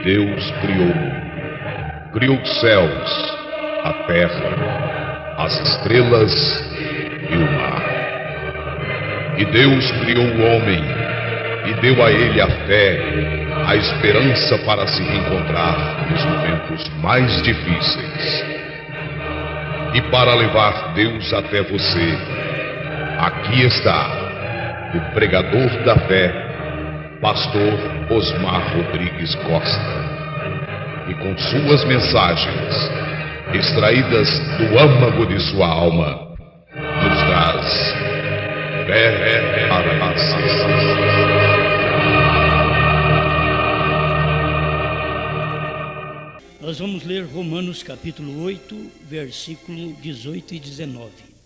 Deus criou os céus, a terra, as estrelas e o mar. E Deus criou o homem e deu a ele a fé, a esperança para se reencontrar nos momentos mais difíceis. E para levar Deus até você, aqui está o pregador da fé, Pastor Osmar Rodrigues Costa, e com suas mensagens, extraídas do âmago de sua alma, nos traz fé para a nação. Nós vamos ler Romanos capítulo 8, versículo 18 e 19.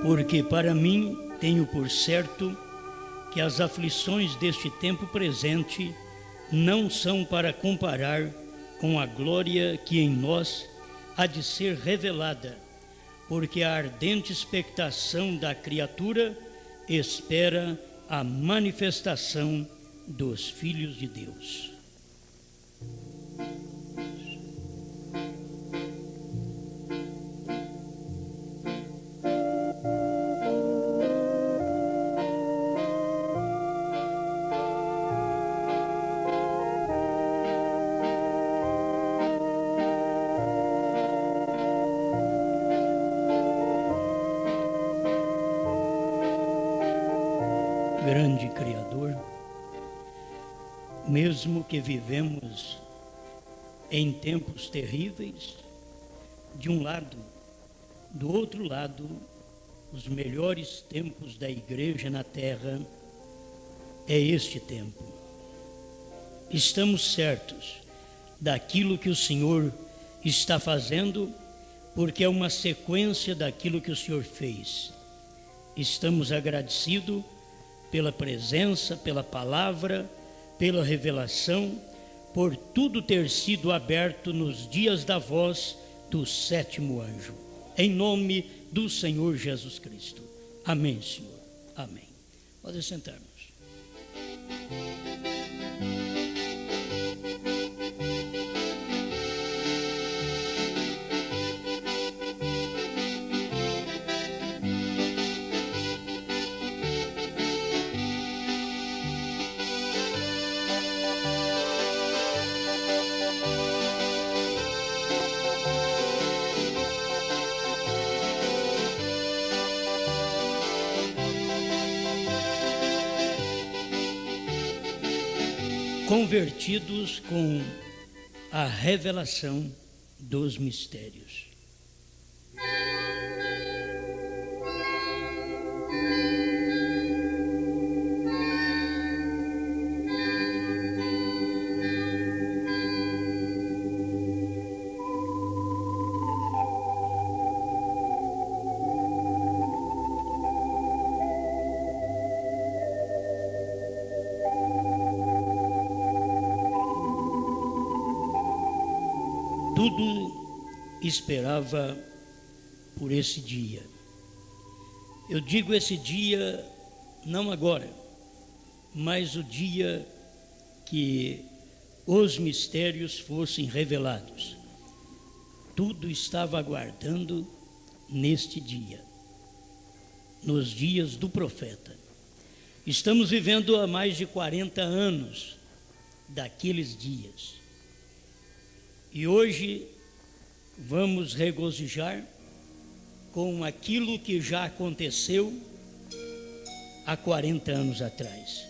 Porque para mim tenho por certo que as aflições deste tempo presente não são para comparar com a glória que em nós há de ser revelada, porque a ardente expectação da criatura espera a manifestação dos filhos de Deus. Grande Criador, mesmo que vivemos em tempos terríveis, de um lado, do outro lado, os melhores tempos da igreja na terra é este tempo. Estamos certos daquilo que o Senhor está fazendo, porque é uma sequência daquilo que o Senhor fez. Estamos agradecidos pela presença, pela palavra, pela revelação, por tudo ter sido aberto nos dias da voz do sétimo anjo. Em nome do Senhor Jesus Cristo. Amém, Senhor. Amém. Pode sentar-nos. Convertidos com a revelação dos mistérios. Tudo esperava por esse dia. Eu digo esse dia, não agora, mas o dia que os mistérios fossem revelados. Tudo estava aguardando neste dia, nos dias do profeta. Estamos vivendo há mais de 40 anos daqueles dias. E hoje vamos regozijar com aquilo que já aconteceu há 40 anos atrás.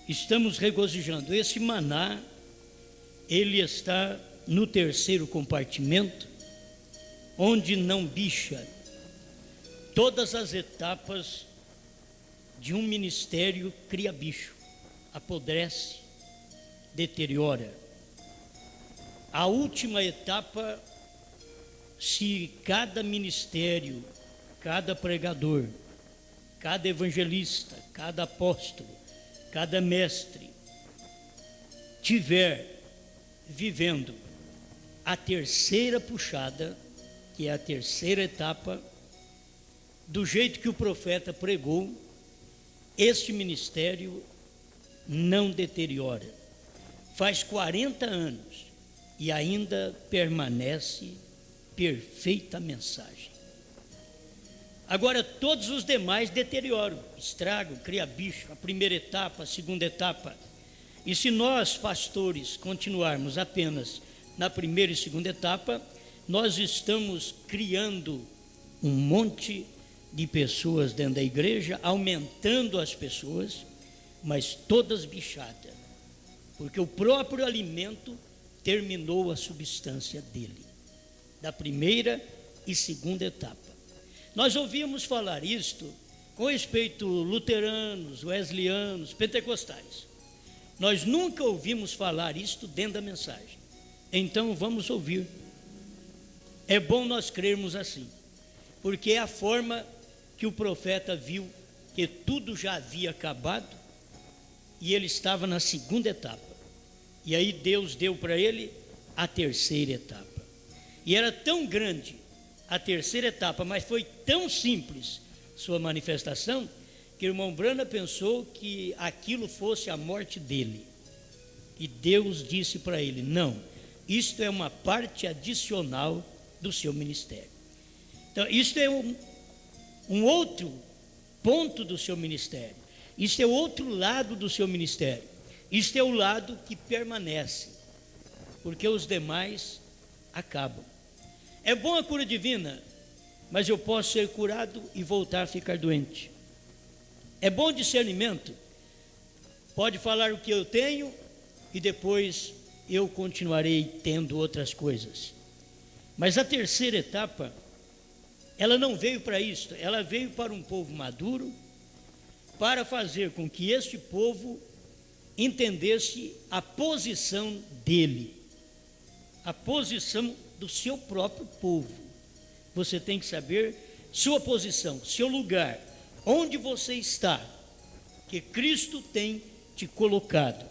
Estamos regozijando. Esse maná, ele está no terceiro compartimento, onde não bicha. Todas as etapas de um ministério cria bicho, apodrece, deteriora. A última etapa, se cada ministério, cada pregador, cada evangelista, cada apóstolo, cada mestre tiver vivendo a terceira puxada, que é a terceira etapa, do jeito que o profeta pregou, este ministério não deteriora. Faz 40 anos e ainda permanece perfeita a mensagem. Agora, todos os demais deterioram, estragam, cria bicho, a primeira etapa, a segunda etapa. E se nós, pastores, continuarmos apenas na primeira e segunda etapa, nós estamos criando um monte de pessoas dentro da igreja, aumentando as pessoas, mas todas bichadas, porque o próprio alimento terminou a substância dele, da primeira e segunda etapa. Nós ouvíamos falar isto com respeito luteranos, wesleyanianos, pentecostais. Nós nunca ouvimos falar isto dentro da mensagem. Então vamos ouvir. É bom nós crermos assim, porque é a forma que o profeta viu que tudo já havia acabado e ele estava na segunda etapa. E aí Deus deu para ele a terceira etapa. E era tão grande a terceira etapa, mas foi tão simples sua manifestação, que o irmão Brana pensou que aquilo fosse a morte dele. E Deus disse para ele: não, isto é uma parte adicional do seu ministério. Então, isto é um outro ponto do seu ministério. Isto é outro lado do seu ministério. Isto é o lado que permanece, porque os demais acabam. É bom a cura divina, mas eu posso ser curado e voltar a ficar doente. É bom discernimento, pode falar o que eu tenho e depois eu continuarei tendo outras coisas. Mas a terceira etapa, ela não veio para isto, ela veio para um povo maduro, para fazer com que este povo entendesse a posição dele, a posição do seu próprio povo. Você tem que saber sua posição, seu lugar, onde você está, que Cristo tem te colocado.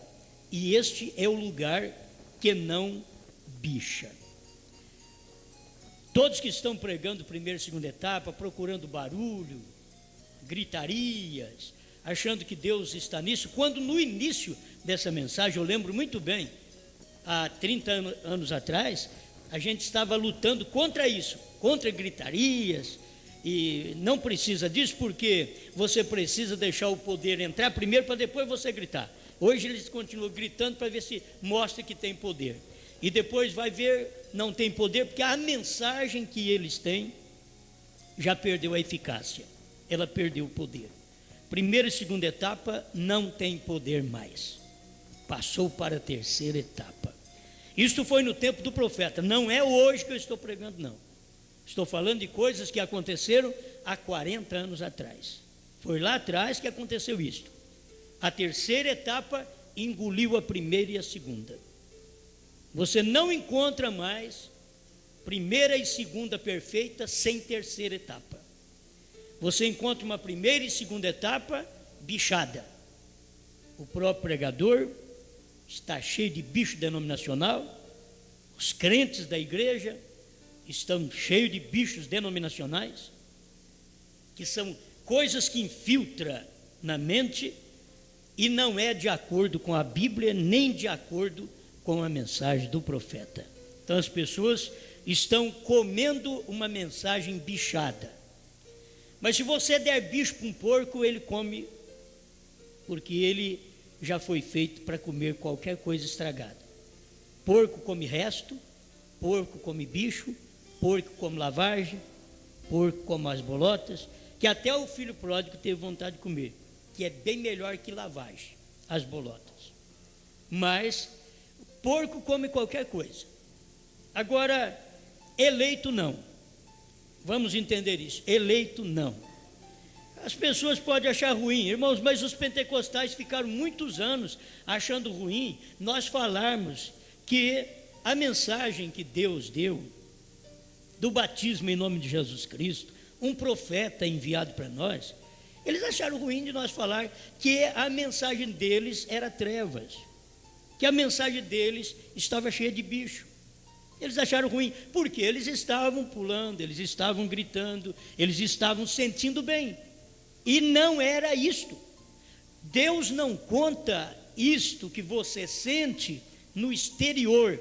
E este é o lugar que não bicha. Todos que estão pregando primeira e segunda etapa, procurando barulho, gritarias, achando que Deus está nisso, quando no início dessa mensagem, eu lembro muito bem, há 30 anos atrás, a gente estava lutando contra isso, contra gritarias, e não precisa disso, porque você precisa deixar o poder entrar primeiro para depois você gritar. Hoje eles continuam gritando para ver se mostra que tem poder, e depois vai ver, não tem poder, porque a mensagem que eles têm já perdeu a eficácia, ela perdeu o poder. Primeira e segunda etapa não tem poder mais, passou para a terceira etapa. Isto foi no tempo do profeta, não é hoje que eu estou pregando, não. Estou falando de coisas que aconteceram há 40 anos atrás. Foi lá atrás que aconteceu isto. A terceira etapa engoliu a primeira e a segunda. Você não encontra mais primeira e segunda perfeita sem terceira etapa. Você encontra uma primeira e segunda etapa bichada. O próprio pregador está cheio de bicho denominacional, os crentes da igreja estão cheios de bichos denominacionais, que são coisas que infiltram na mente e não é de acordo com a Bíblia, nem de acordo com a mensagem do profeta. Então as pessoas estão comendo uma mensagem bichada. Mas se você der bicho para um porco, ele come, porque ele já foi feito para comer qualquer coisa estragada. Porco come resto, porco come bicho, porco come lavagem, porco come as bolotas, que até o filho pródigo teve vontade de comer, que é bem melhor que lavagem, as bolotas. Mas porco come qualquer coisa. Agora, eleito não. Vamos entender isso. Eleito não. As pessoas podem achar ruim, irmãos, mas os pentecostais ficaram muitos anos achando ruim nós falarmos que a mensagem que Deus deu do batismo em nome de Jesus Cristo, um profeta enviado para nós, eles acharam ruim de nós falar que a mensagem deles era trevas, que a mensagem deles estava cheia de bicho. Eles acharam ruim, porque eles estavam pulando, eles estavam gritando, eles estavam sentindo bem. E não era isto. Deus não conta isto que você sente no exterior.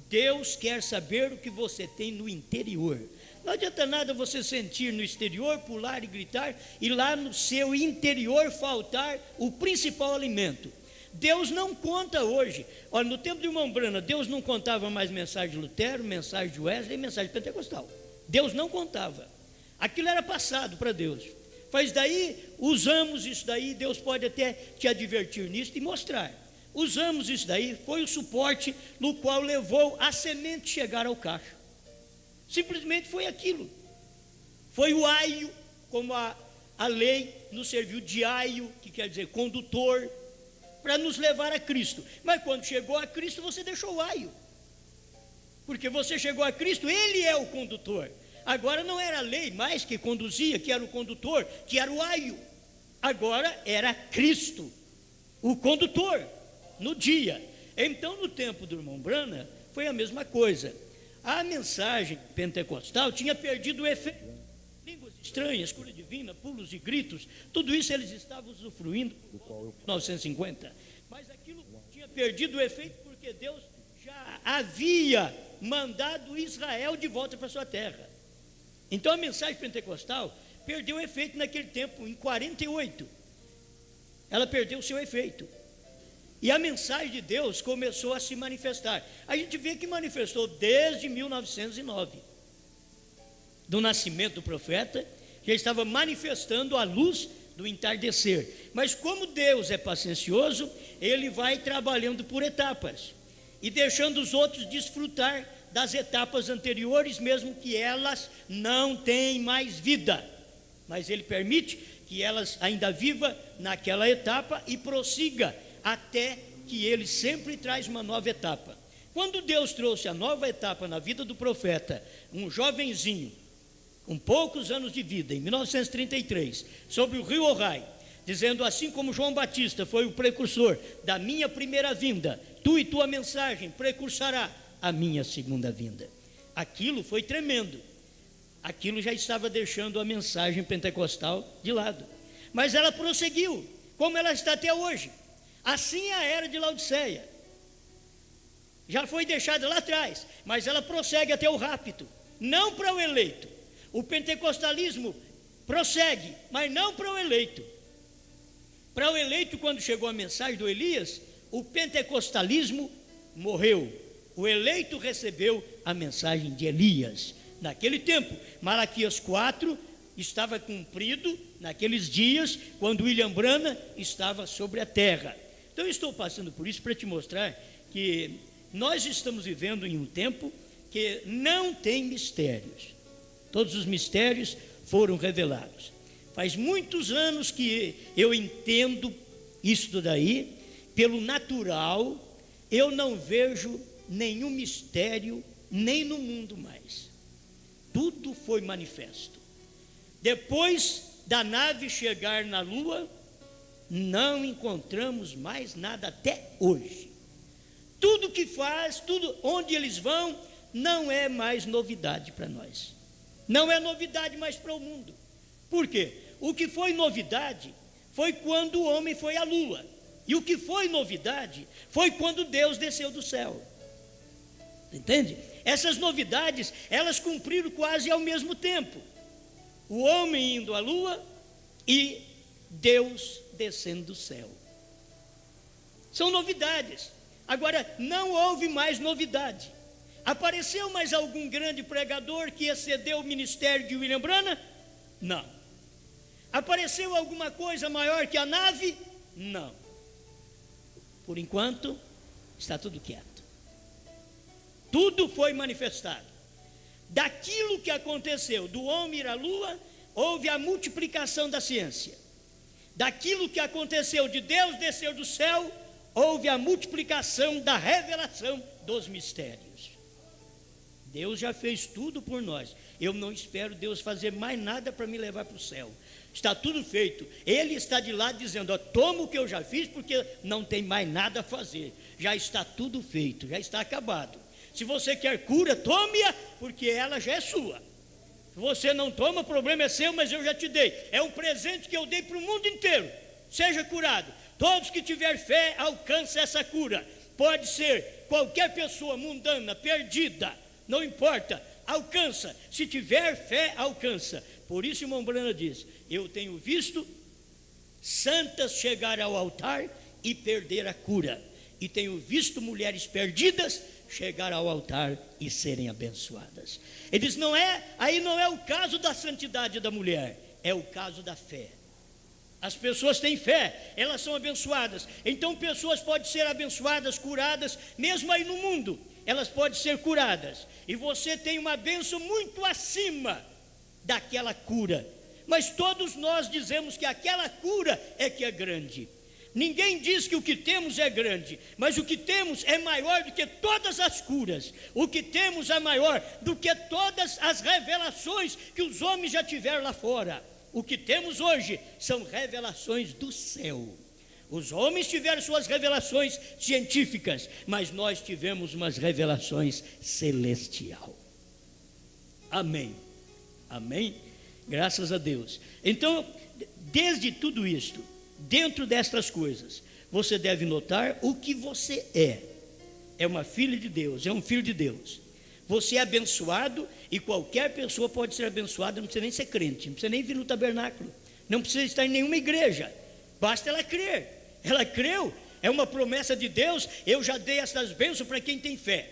Deus quer saber o que você tem no interior. Não adianta nada você sentir no exterior, pular e gritar, e lá no seu interior faltar o principal alimento. Deus não conta hoje. Olha, no tempo de irmão Brana, Deus não contava mais mensagem de Lutero, mensagem de Wesley e mensagem pentecostal. Deus não contava. Aquilo era passado para Deus. Mas daí, usamos isso daí, Deus pode até te advertir nisso e mostrar. Usamos isso daí, foi o suporte no qual levou a semente chegar ao cacho. Simplesmente foi aquilo. Foi o aio, como a lei nos serviu de aio, que quer dizer condutor, para nos levar a Cristo. Mas quando chegou a Cristo, você deixou o aio. Porque você chegou a Cristo, Ele é o condutor. Agora não era a lei mais que conduzia, que era o condutor, que era o aio. Agora era Cristo, o condutor, no dia. Então, no tempo do irmão Brana, foi a mesma coisa. A mensagem pentecostal tinha perdido o efeito. Línguas estranhas, cura divina, pulos e gritos, tudo isso eles estavam usufruindo em 1950. Mas aquilo tinha perdido o efeito porque Deus já havia mandado Israel de volta para sua terra. Então a mensagem pentecostal perdeu efeito naquele tempo, em 48. Ela perdeu o seu efeito. E a mensagem de Deus começou a se manifestar. A gente vê que manifestou desde 1909. Do nascimento do profeta, já estava manifestando a luz do entardecer. Mas como Deus é paciencioso, Ele vai trabalhando por etapas e deixando os outros desfrutar das etapas anteriores, mesmo que elas não tenham mais vida. Mas Ele permite que elas ainda vivam naquela etapa e prossiga até que Ele sempre traz uma nova etapa. Quando Deus trouxe a nova etapa na vida do profeta, um jovenzinho, com poucos anos de vida, em 1933, sobre o rio Ohai, dizendo: assim como João Batista foi o precursor da minha primeira vinda, tu e tua mensagem precursará a minha segunda vinda. Aquilo foi tremendo. Aquilo já estava deixando a mensagem pentecostal de lado. Mas ela prosseguiu, como ela está até hoje. Assim é a era de Laodiceia. Já foi deixada lá atrás, mas ela prossegue até o rapto, não para o eleito. O pentecostalismo prossegue, mas não para o eleito. Para o eleito, quando chegou a mensagem do Elias, o pentecostalismo morreu. O eleito recebeu a mensagem de Elias. Naquele tempo, Malaquias 4 estava cumprido naqueles dias, quando William Branham estava sobre a terra. Então eu estou passando por isso para te mostrar que nós estamos vivendo em um tempo que não tem mistérios. Todos os mistérios foram revelados. Faz muitos anos que eu entendo isso daí. Pelo natural, eu não vejo nenhum mistério, nem no mundo mais. Tudo foi manifesto. Depois da nave chegar na Lua, não encontramos mais nada até hoje. Tudo que faz, tudo onde eles vão, não é mais novidade para nós. Não é novidade mais para o mundo. Por quê? O que foi novidade foi quando o homem foi à Lua. E o que foi novidade foi quando Deus desceu do céu. Entende? Essas novidades, elas cumpriram quase ao mesmo tempo. O homem indo à Lua e Deus descendo do céu. São novidades. Agora, não houve mais novidade. Apareceu mais algum grande pregador que excedeu o ministério de William Branham? Não. Apareceu alguma coisa maior que a nave? Não. Por enquanto, está tudo quieto. Tudo foi manifestado. Daquilo que aconteceu, do homem ir à Lua, houve a multiplicação da ciência. Daquilo que aconteceu de Deus descer do céu, houve a multiplicação da revelação dos mistérios. Deus já fez tudo por nós. Eu não espero Deus fazer mais nada para me levar para o céu. Está tudo feito. Ele está de lá dizendo: ó, toma o que eu já fiz, porque não tem mais nada a fazer. Já está tudo feito, já está acabado. Se você quer cura, tome-a, porque ela já é sua. Se você não toma, o problema é seu, mas eu já te dei. É um presente que eu dei para o mundo inteiro. Seja curado. Todos que tiver fé alcançam essa cura. Pode ser qualquer pessoa mundana, perdida, não importa, alcança. Se tiver fé, alcança. Por isso, irmão Brana diz: eu tenho visto santas chegar ao altar e perder a cura, e tenho visto mulheres perdidas chegar ao altar e serem abençoadas. Ele diz: aí não é o caso da santidade da mulher, é o caso da fé. As pessoas têm fé, elas são abençoadas. Então pessoas podem ser abençoadas, curadas, mesmo aí no mundo, elas podem ser curadas. E você tem uma bênção muito acima daquela cura. Mas todos nós dizemos que aquela cura é que é grande. Ninguém diz que o que temos é grande, mas o que temos é maior do que todas as curas. O que temos é maior do que todas as revelações que os homens já tiveram lá fora. O que temos hoje são revelações do céu. Os homens tiveram suas revelações científicas, mas nós tivemos umas revelações celestial. Amém. Amém? Graças a Deus. Então, desde tudo isto, dentro destas coisas, você deve notar o que você é. É uma filha de Deus, é um filho de Deus. Você é abençoado, e qualquer pessoa pode ser abençoada, não precisa nem ser crente, não precisa nem vir no tabernáculo, não precisa estar em nenhuma igreja, basta ela crer. Ela creu, é uma promessa de Deus. Eu já dei essas bênçãos para quem tem fé,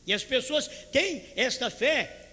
e as pessoas têm esta fé,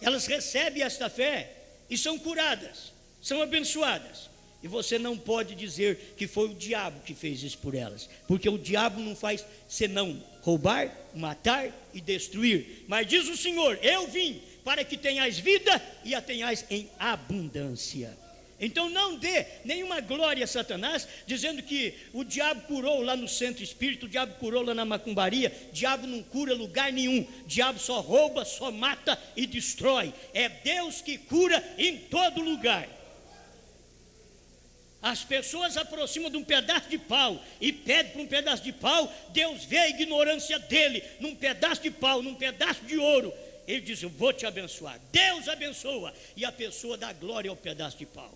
elas recebem esta fé e são curadas, são abençoadas. E você não pode dizer que foi o diabo que fez isso por elas, porque o diabo não faz senão roubar, matar e destruir. Mas diz o Senhor: eu vim para que tenhais vida e a tenhais em abundância. Então não dê nenhuma glória a Satanás, dizendo que o diabo curou lá no centro espírita, o diabo curou lá na macumbaria. Diabo não cura lugar nenhum, diabo só rouba, só mata e destrói. É Deus que cura em todo lugar. As pessoas aproximam de um pedaço de pau e pedem para um pedaço de pau. Deus vê a ignorância dele num pedaço de pau, num pedaço de ouro. Ele diz: eu vou te abençoar. Deus abençoa, e a pessoa dá glória ao pedaço de pau.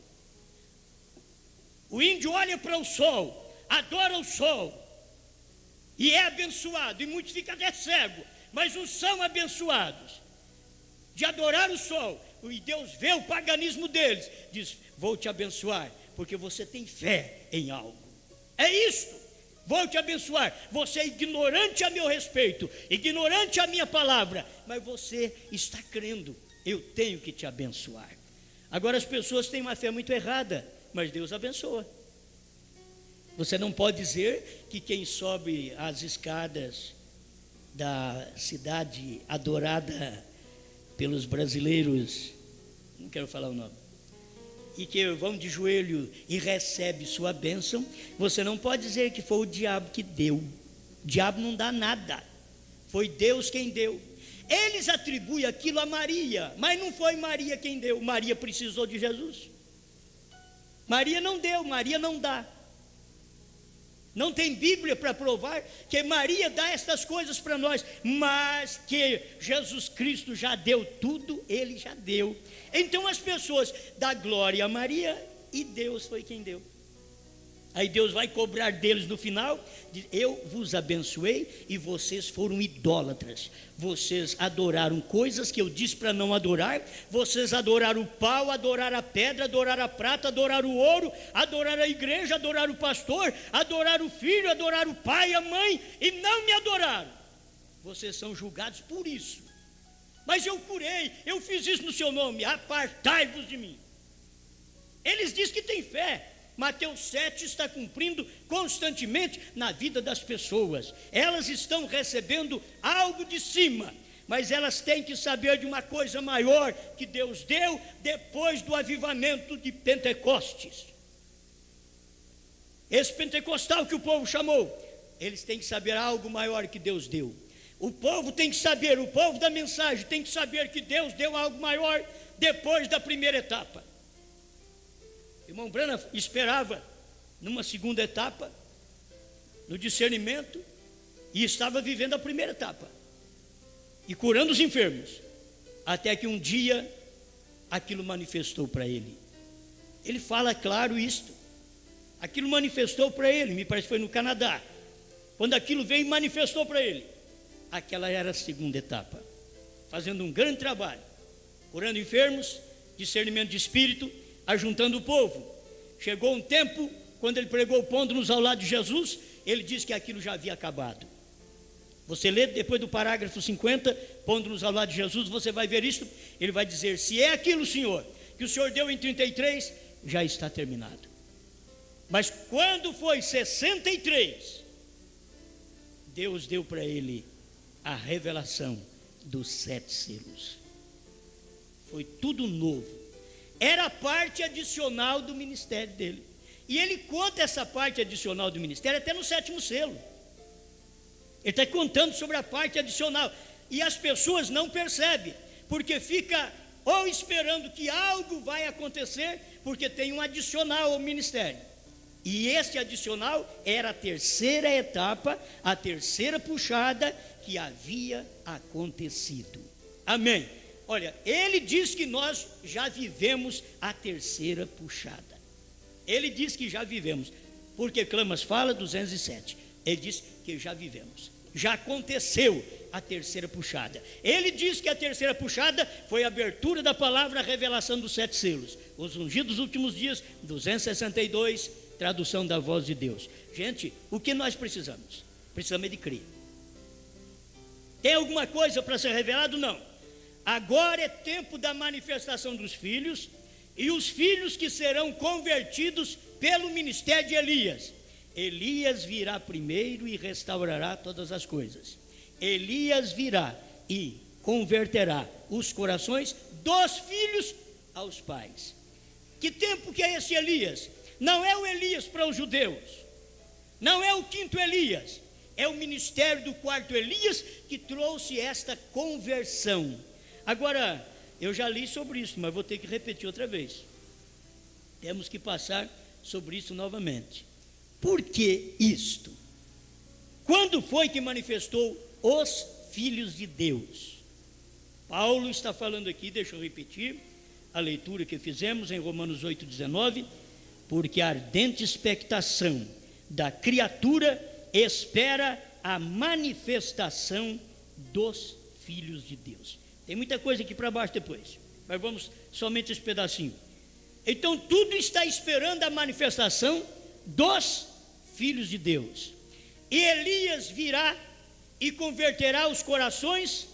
O índio olha para o sol, adora o sol e é abençoado, e muitos ficam até cegos, mas uns são abençoados de adorar o sol, e Deus vê o paganismo deles, diz: vou te abençoar, porque você tem fé em algo. É isto, vou te abençoar. Você é ignorante a meu respeito, ignorante a minha palavra, mas você está crendo, eu tenho que te abençoar. Agora as pessoas têm uma fé muito errada, mas Deus abençoa. Você não pode dizer que quem sobe as escadas da cidade adorada pelos brasileiros, não quero falar o nome, e que vão de joelho e recebe sua bênção, você não pode dizer que foi o diabo que deu. O diabo não dá nada, foi Deus quem deu. Eles atribuem aquilo a Maria, mas não foi Maria quem deu. Maria precisou de Jesus. Maria não deu, Maria não dá. Não tem Bíblia para provar que Maria dá estas coisas para nós, mas que Jesus Cristo já deu tudo, Ele já deu. Então as pessoas dão glória a Maria e Deus foi quem deu. Aí Deus vai cobrar deles no final, diz: eu vos abençoei e vocês foram idólatras. Vocês adoraram coisas que eu disse para não adorar. Vocês adoraram o pau, adoraram a pedra, adoraram a prata, adoraram o ouro, adoraram a igreja, adoraram o pastor, adoraram o filho, adoraram o pai, a mãe, e não me adoraram. Vocês são julgados por isso. Mas eu curei, eu fiz isso no seu nome, apartai-vos de mim. Eles dizem que têm fé. Mateus 7 está cumprindo constantemente na vida das pessoas. Elas estão recebendo algo de cima. mas elas têm que saber de uma coisa maior que Deus deu depois do avivamento de Pentecostes. Esse pentecostal que o povo chamou, eles têm que saber algo maior que Deus deu. O povo tem que saber, o povo da mensagem tem que saber que Deus deu algo maior depois da primeira etapa. O irmão Branham esperava numa segunda etapa, no discernimento, e estava vivendo a primeira etapa e curando os enfermos, até que um dia aquilo manifestou para ele. Ele fala claro isto. Aquilo manifestou para ele, me parece que foi no Canadá. Quando aquilo veio e manifestou para ele, aquela era a segunda etapa, fazendo um grande trabalho, curando enfermos, discernimento de espírito, ajuntando o povo. Chegou um tempo, quando ele pregou pondo-nos ao lado de Jesus, ele disse que aquilo já havia acabado. Você lê depois do parágrafo 50, pondo-nos ao lado de Jesus, você vai ver isso. Ele vai dizer: se é aquilo, Senhor, que o Senhor deu em 33, já está terminado. Mas quando foi 63, Deus deu para ele a revelação dos 7 selos. Foi tudo novo. Era a parte adicional do ministério dele. E ele conta essa parte adicional do ministério até no 7º selo. Ele está contando sobre a parte adicional. E as pessoas não percebem, porque fica ou esperando que algo vai acontecer, porque tem um adicional ao ministério. E esse adicional era a terceira etapa, a terceira puxada que havia acontecido. Amém. Olha, ele diz que nós já vivemos a terceira puxada. Ele diz que já vivemos, porque Clamas fala 207. Ele diz que já vivemos, já aconteceu a terceira puxada. Ele diz que a terceira puxada foi a abertura da palavra, a revelação dos 7 selos. Os ungidos dos últimos dias, 262, tradução da voz de Deus. Gente, o que nós precisamos? Precisamos de crer. Tem alguma coisa para ser revelado? Não. Agora é tempo da manifestação dos filhos, e os filhos que serão convertidos pelo ministério de Elias. Elias virá primeiro e restaurará todas as coisas. Elias virá e converterá os corações dos filhos aos pais. Que tempo que é esse Elias? Não é o Elias para os judeus, não é o 5º Elias, é o ministério do 4º Elias que trouxe esta conversão. Agora, eu já li sobre isso, mas vou ter que repetir outra vez. Temos que passar sobre isso novamente. Por que isto? Quando foi que manifestou os filhos de Deus? Paulo está falando aqui, deixa eu repetir a leitura que fizemos em Romanos 8,19. Porque a ardente expectação da criatura espera a manifestação dos filhos de Deus. Tem muita coisa aqui para baixo depois, mas vamos somente esse pedacinho. Então tudo está esperando a manifestação dos filhos de Deus. E Elias virá e converterá os corações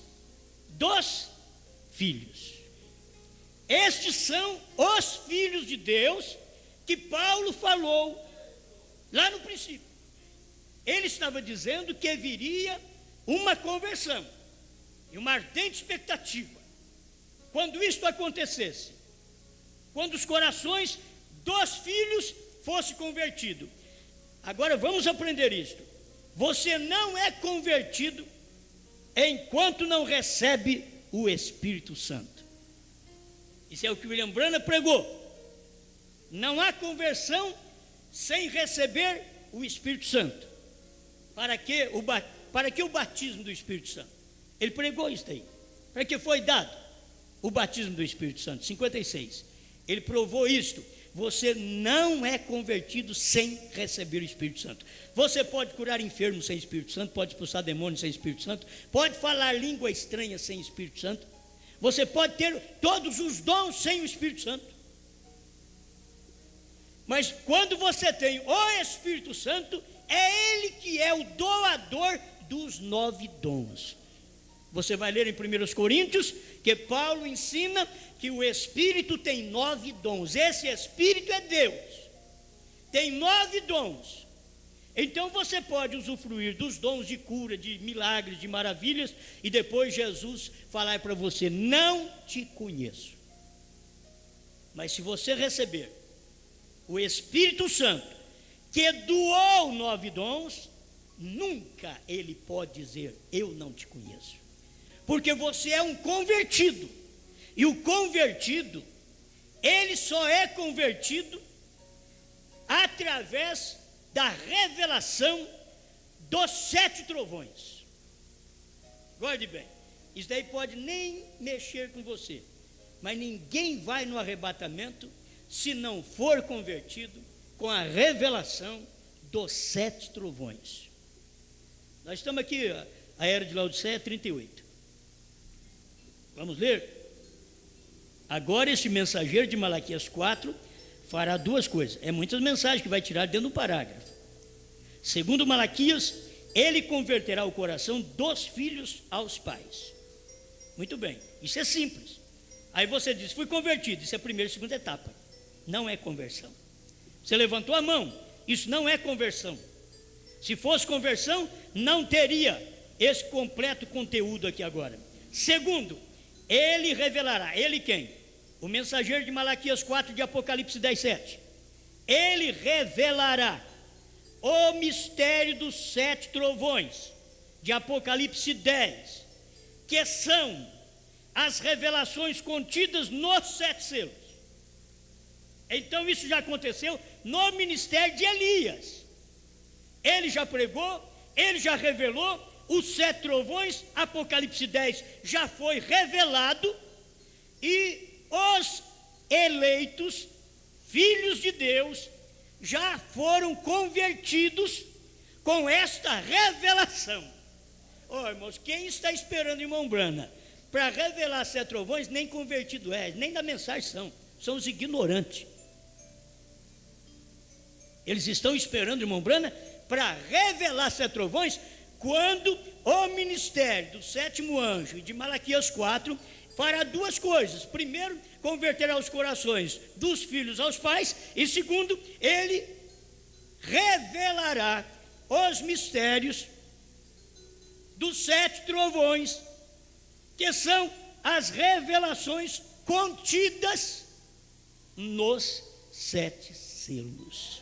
dos filhos. Estes são os filhos de Deus que Paulo falou lá no princípio. Ele estava dizendo que viria uma conversão e uma ardente expectativa. Quando isto acontecesse, quando os corações dos filhos fossem convertidos. Agora vamos aprender isto. Você não é convertido enquanto não recebe o Espírito Santo. Isso é o que William Branham pregou. Não há conversão sem receber o Espírito Santo. Para que o batismo do Espírito Santo? Ele pregou isso aí. Para que foi dado o batismo do Espírito Santo? 56. Ele provou isto. Você não é convertido sem receber o Espírito Santo. Você pode curar enfermos sem Espírito Santo, pode expulsar demônios sem Espírito Santo, pode falar língua estranha sem Espírito Santo. Você pode ter todos os dons sem o Espírito Santo. Mas quando você tem o Espírito Santo, é Ele que é o doador dos 9 dons. Você vai ler em 1 Coríntios, que Paulo ensina que o Espírito tem 9 dons. Esse Espírito é Deus. Tem 9 dons. Então você pode usufruir dos dons de cura, de milagres, de maravilhas, e depois Jesus falar para você: não te conheço. Mas se você receber o Espírito Santo, que doou 9 dons, nunca ele pode dizer: eu não te conheço. Porque você é um convertido. E o convertido, ele só é convertido através da revelação dos 7 trovões. Guarde bem, isso daí pode nem mexer com você, mas ninguém vai no arrebatamento se não for convertido com a revelação dos 7 trovões. Nós estamos aqui, a era de Laodiceia 38. Vamos ler? Agora esse mensageiro de Malaquias 4 fará 2 coisas. É muitas mensagens que vai tirar dentro do parágrafo. Segundo Malaquias, ele converterá o coração dos filhos aos pais. Muito bem, isso é simples. Aí você diz: fui convertido. Isso é a primeira e segunda etapa. Não é conversão. Você levantou a mão, isso não é conversão. Se fosse conversão, não teria esse completo conteúdo aqui agora. Segundo, ele revelará. Ele quem? O mensageiro de Malaquias 4, de Apocalipse 10, 7. Ele revelará o mistério dos 7 trovões, de Apocalipse 10, que são as revelações contidas nos 7 selos. Então isso já aconteceu no ministério de Elias. Ele já pregou, ele já revelou os 7 trovões. Apocalipse 10 já foi revelado, e os eleitos, filhos de Deus, já foram convertidos com esta revelação. Irmãos, quem está esperando irmão Brana para revelar 7 trovões, nem convertido é, nem da mensagem são os ignorantes. Eles estão esperando irmão Brana para revelar 7 trovões, quando o ministério do 7º anjo e de Malaquias 4 fará 2 coisas. Primeiro, converterá os corações dos filhos aos pais, e segundo, ele revelará os mistérios dos 7 trovões, que são as revelações contidas nos 7 selos.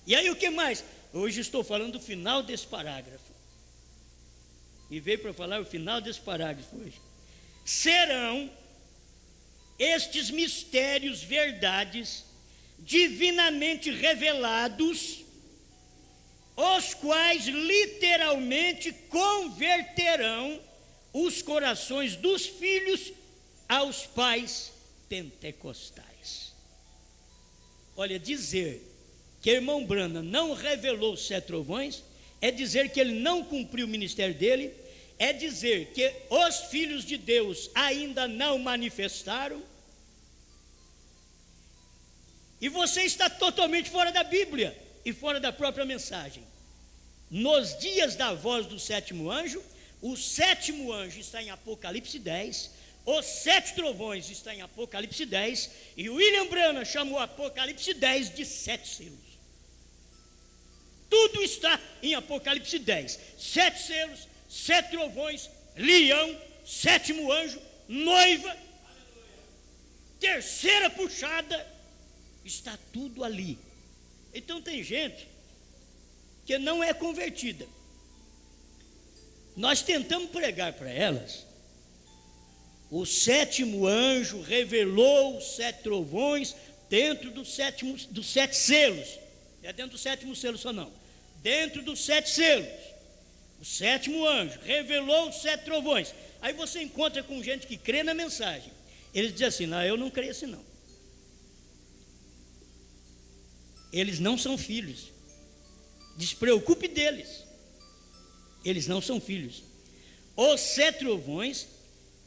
E aí o que mais? Hoje estou falando do final desse parágrafo, e veio para falar o final desse parágrafo hoje. Serão estes mistérios, verdades, divinamente revelados, os quais literalmente converterão os corações dos filhos aos pais pentecostais. Olha, dizer que irmão Brana não revelou os 7 trovões é dizer que ele não cumpriu o ministério dele, é dizer que os filhos de Deus ainda não manifestaram, e você está totalmente fora da Bíblia e fora da própria mensagem. Nos dias da voz do 7º anjo, o 7º anjo está em Apocalipse 10, os 7 trovões está em Apocalipse 10, e William Branham chamou Apocalipse 10 de 7 selos. Tudo está em Apocalipse 10, 7 selos, 7 trovões, leão, 7º anjo, noiva, terceira puxada, está tudo ali. Então tem gente que não é convertida. Nós tentamos pregar para elas: o 7º anjo revelou os 7 trovões dentro dos 7 selos. Não é dentro do 7º selo só não, dentro dos 7 selos. O 7º anjo revelou os 7 trovões. Aí você encontra com gente que crê na mensagem. Eles dizem assim: não, eu não creio assim não. Eles não são filhos. Despreocupe deles. Eles não são filhos. Os 7 trovões,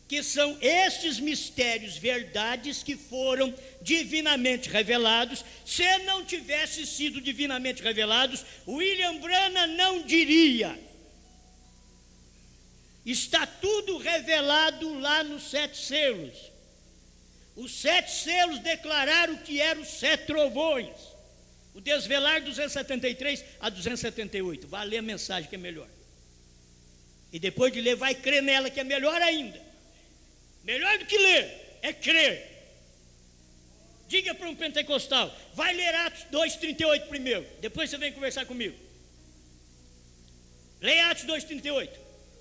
que são estes mistérios, verdades que foram divinamente revelados. Se não tivesse sido divinamente revelados, William Branham não diria. Está tudo revelado lá nos 7 selos. Os 7 selos declararam que eram os 7 trovões. O desvelar 273 a 278. Vai ler a mensagem que é melhor. E depois de ler, vai crer nela, que é melhor ainda. Melhor do que ler é crer. Diga para um pentecostal, vai ler Atos 2,38 primeiro, depois você vem conversar comigo. Leia Atos 2,38.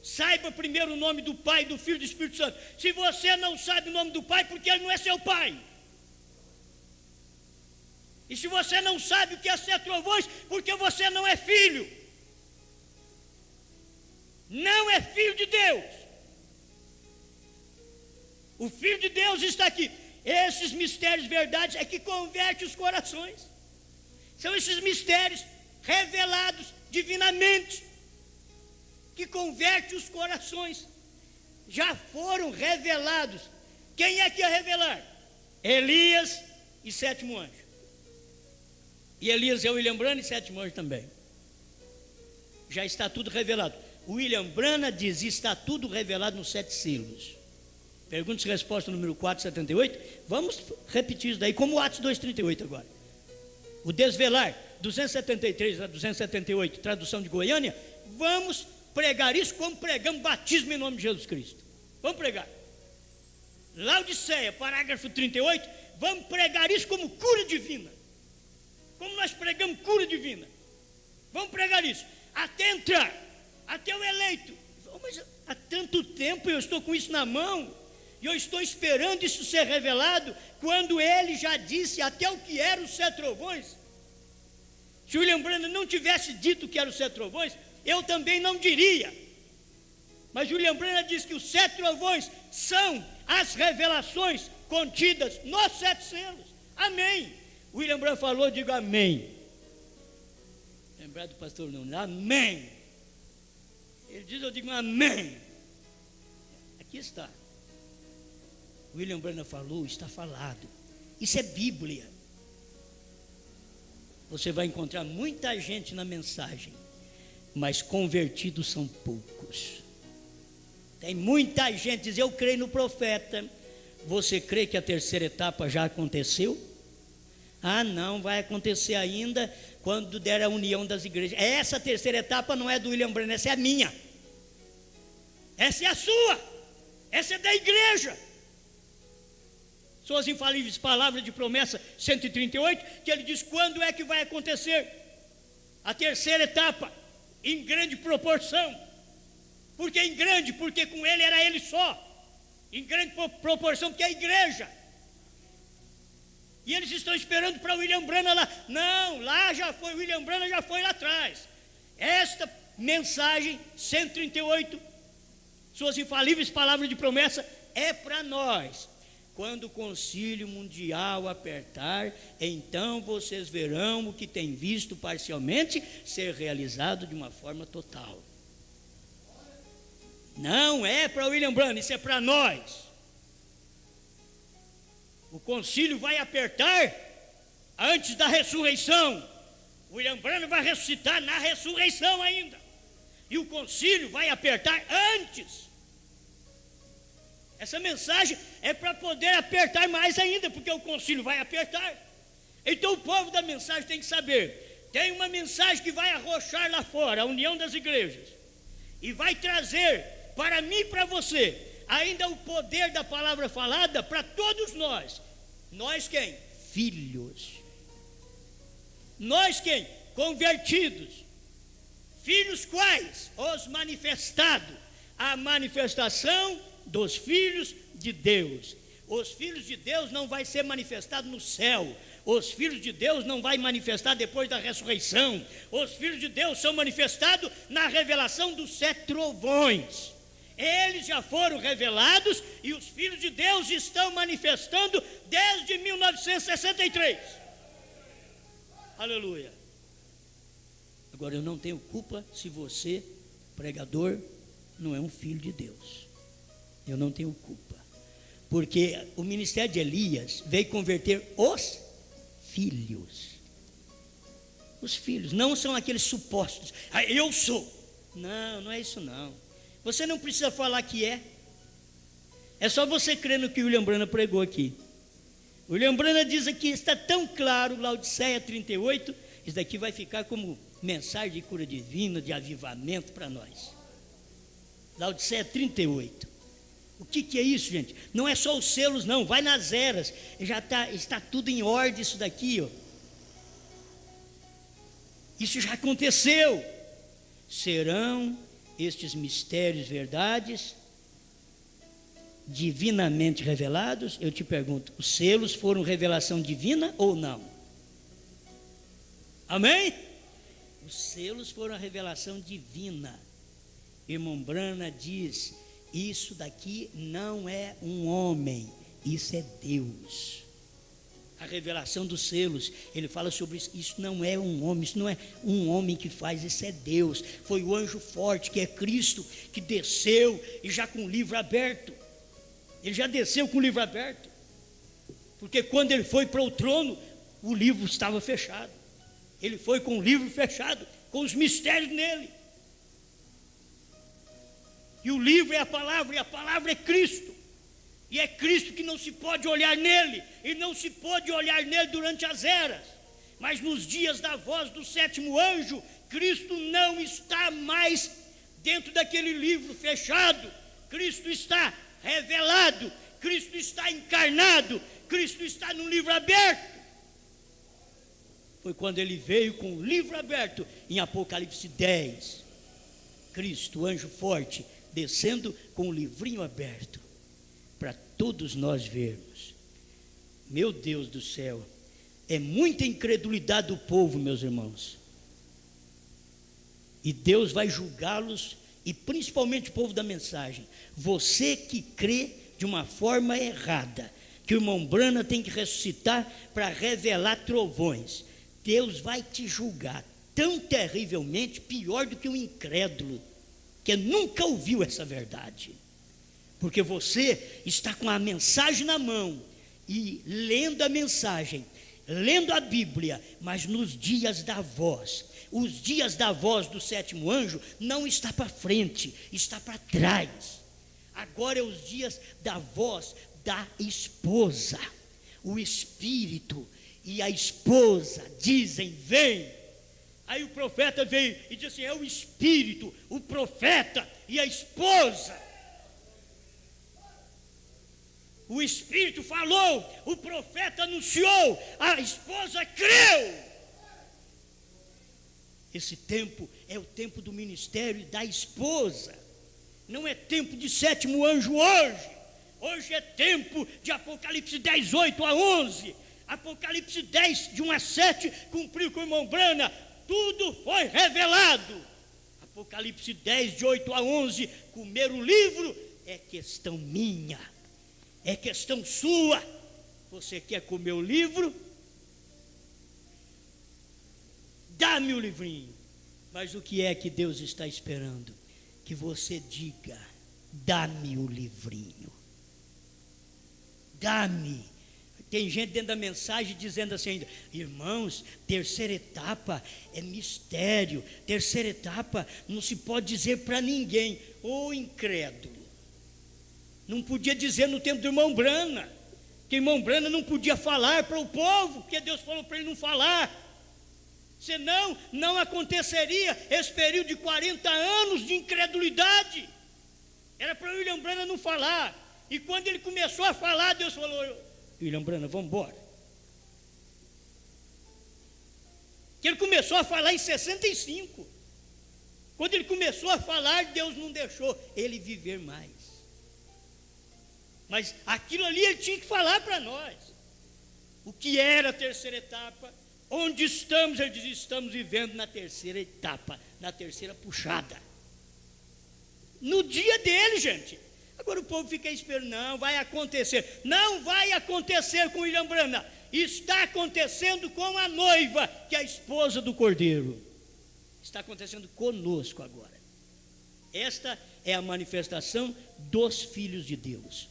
Saiba primeiro o nome do Pai, do Filho e do Espírito Santo. Se você não sabe o nome do Pai, porque Ele não é seu Pai. E se você não sabe o que é 7 trovões, porque você não é filho. Não é filho de Deus. O Filho de Deus está aqui. Esses mistérios, verdades, é que converte os corações. São esses mistérios revelados divinamente, que converte os corações. Já foram revelados. Quem é que ia revelar? Elias e 7º anjo. E Elias é o William Branham e 7º anjo também. Já está tudo revelado. O William Branham diz, está tudo revelado nos 7 selos. Perguntas e resposta número 478. Vamos repetir isso daí, como o Atos 2,38 agora. O desvelar, 273 a 278, tradução de Goiânia. Vamos pregar isso como pregamos batismo em nome de Jesus Cristo. Vamos pregar. Laodiceia, parágrafo 38. Vamos pregar isso como cura divina. Como nós pregamos cura divina. Vamos pregar isso. Até entrar, até o eleito. Mas há tanto tempo eu estou com isso na mão. E eu estou esperando isso ser revelado, quando ele já disse até o que eram os 7 trovões. Se o William Branham não tivesse dito que eram os 7 trovões, eu também não diria. Mas o William Branham diz que os 7 trovões são as revelações contidas nos 7 selos. Amém. O William Branham falou, eu digo amém. Lembrar do pastor não, amém. Ele diz, eu digo amém. Aqui está. William Branham falou, está falado. Isso é Bíblia. Você vai encontrar muita gente na mensagem, mas convertidos são poucos. Tem muita gente que diz, eu creio no profeta. Você crê que a 3ª etapa já aconteceu? Ah, não, vai acontecer ainda quando der a união das igrejas. Essa 3ª etapa não é do William Branham, essa é a minha. Essa é a sua. Essa é da igreja. Suas infalíveis palavras de promessa 138, que ele diz quando é que vai acontecer a 3ª etapa, em grande proporção. Por que em grande? Porque com ele era ele só. Em grande proporção, porque é a igreja. E eles estão esperando para William Branham lá. Não, lá já foi, William Branham já foi lá atrás. Esta mensagem 138, suas infalíveis palavras de promessa, é para nós. Quando o concílio mundial apertar, então vocês verão o que tem visto parcialmente ser realizado de uma forma total. Não é para William Branham, isso é para nós. O concílio vai apertar antes da ressurreição. William Branham vai ressuscitar na ressurreição ainda. E o concílio vai apertar antes. Essa mensagem é para poder apertar mais ainda, porque o concílio vai apertar. Então o povo da mensagem tem que saber, tem uma mensagem que vai arrochar lá fora, a união das igrejas, e vai trazer para mim e para você, ainda o poder da palavra falada para todos nós. Nós quem? Filhos. Nós quem? Convertidos. Filhos quais? Os manifestados. A manifestação dos filhos de Deus. Os filhos de Deus não vai ser manifestado no céu. Os filhos de Deus não vai manifestar depois da ressurreição. Os filhos de Deus são manifestados na revelação dos 7 trovões. Eles já foram revelados e os filhos de Deus estão manifestando desde 1963. Aleluia. Agora eu não tenho culpa se você, pregador, não é um filho de Deus. Eu não tenho culpa, porque o ministério de Elias veio converter os filhos. Os filhos não são aqueles supostos. Ah, eu sou. Não, não é isso não. Você não precisa falar que é. É só você crer no que o William Branham pregou aqui. William Branham diz aqui, está tão claro, Laodiceia 38, isso daqui vai ficar como mensagem de cura divina, de avivamento para nós. Laodiceia 38. O que é isso, gente? Não é só os selos, não, vai nas eras, está tudo em ordem isso daqui, ó. Isso já aconteceu. Serão estes mistérios, verdades, divinamente revelados? Eu te pergunto, os selos foram revelação divina ou não? Amém? Os selos foram a revelação divina. Irmão Branham diz, isso daqui não é um homem, isso é Deus. A revelação dos selos, ele fala sobre isso, isso não é um homem, isso não é um homem que faz, isso é Deus. Foi o anjo forte, que é Cristo, que desceu e já com o livro aberto. Ele já desceu com o livro aberto, porque quando ele foi para o trono, o livro estava fechado. Ele foi com o livro fechado, com os mistérios nele. E o livro é a palavra, e a palavra é Cristo. E é Cristo que não se pode olhar nele, e não se pode olhar nele durante as eras. Mas nos dias da voz do sétimo anjo, Cristo não está mais dentro daquele livro fechado. Cristo está revelado, Cristo está encarnado, Cristo está no livro aberto. Foi quando ele veio com o livro aberto, em Apocalipse 10. Cristo, anjo forte, descendo com o livrinho aberto, para todos nós vermos. Meu Deus do céu, é muita incredulidade do povo, meus irmãos. E Deus vai julgá-los, e principalmente o povo da mensagem. Você que crê de uma forma errada, que o irmão Branham tem que ressuscitar para revelar trovões, Deus vai te julgar tão terrivelmente, pior do que um incrédulo, que nunca ouviu essa verdade. Porque você está com a mensagem na mão, e lendo a mensagem, lendo a Bíblia, mas nos dias da voz. Os dias da voz do sétimo anjo não está para frente, está para trás. Agora é os dias da voz da esposa. O Espírito e a esposa dizem, vem. Aí o profeta veio e disse assim, é o Espírito, o profeta e a esposa. O Espírito falou, o profeta anunciou, a esposa creu. Esse tempo é o tempo do ministério da esposa. Não é tempo de sétimo anjo hoje. Hoje é tempo de Apocalipse 10, 8 a 11. Apocalipse 10, de 1 a 7, cumpriu com o irmão Branham. Tudo foi revelado. Apocalipse 10, de 8 a 11, comer o livro é questão minha. É questão sua. Você quer comer o livro? Dá-me o livrinho. Mas o que é que Deus está esperando? Que você diga, dá-me o livrinho. Dá-me. Tem gente dentro da mensagem dizendo assim ainda, irmãos, terceira etapa é mistério, terceira etapa não se pode dizer para ninguém. Ô incrédulo, não podia dizer no tempo do irmão Branham, que o irmão Branham não podia falar para o povo, porque Deus falou para ele não falar, senão não aconteceria esse período de 40 anos de incredulidade. Era para o William Branham não falar, e quando ele começou a falar, Deus falou, William Branham, vamos embora. Que ele começou a falar em 65. Quando ele começou a falar, Deus não deixou ele viver mais. Mas aquilo ali ele tinha que falar para nós. O que era a terceira etapa? Onde estamos? Ele diz, estamos vivendo na terceira etapa, na terceira puxada. No dia dele, gente. Agora o povo fica esperando, não vai acontecer. Não vai acontecer com William Branham. Está acontecendo com a noiva, que é a esposa do Cordeiro. Está acontecendo conosco agora. Esta é a manifestação dos filhos de Deus.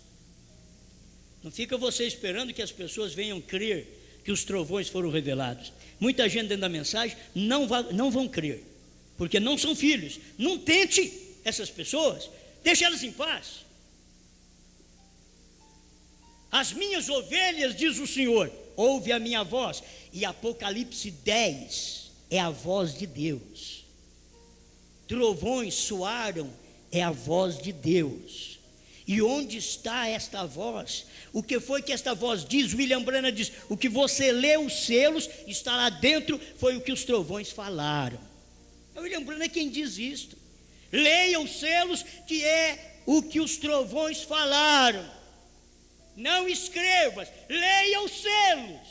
Não fica você esperando que as pessoas venham crer que os trovões foram revelados. Muita gente dentro da mensagem não vão crer, porque não são filhos. Não tente essas pessoas, deixe elas em paz. As minhas ovelhas, diz o Senhor, ouve a minha voz. E Apocalipse 10 é a voz de Deus. Trovões soaram, é a voz de Deus. E onde está esta voz? O que foi que esta voz diz? William Branham diz: o que você lê os selos, está lá dentro, foi o que os trovões falaram. É William Branham quem diz isto. Leia os selos, que é o que os trovões falaram. Não escrevas, leia os selos.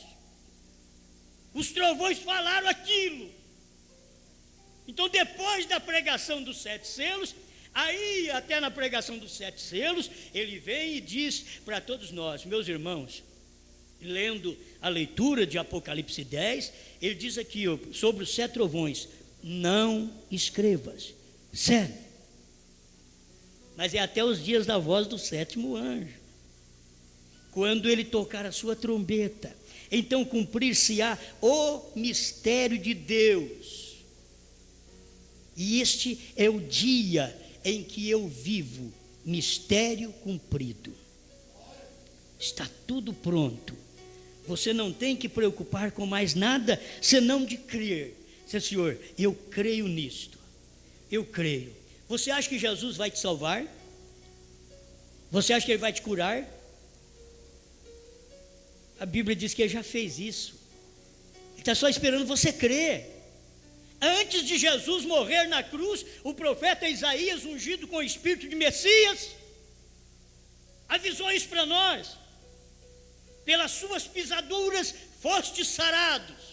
Os trovões falaram aquilo. Então, depois da pregação dos 7 selos, aí até na pregação dos 7 selos, ele vem e diz para todos nós, meus irmãos, lendo a leitura de Apocalipse 10, ele diz aqui sobre os 7 trovões: não escrevas. Sério. Mas é até os dias da voz do 7º anjo, quando ele tocar a sua trombeta, então cumprir-se-á o mistério de Deus. E este é o dia em que eu vivo, mistério cumprido. Está tudo pronto. Você não tem que preocupar com mais nada, senão de crer. Senhor, eu creio nisto. Eu creio. Você acha que Jesus vai te salvar? Você acha que Ele vai te curar? A Bíblia diz que Ele já fez isso. Ele está só esperando você crer. Antes de Jesus morrer na cruz, o profeta Isaías, ungido com o espírito de Messias, avisou isso para nós: pelas suas pisaduras fostes sarados.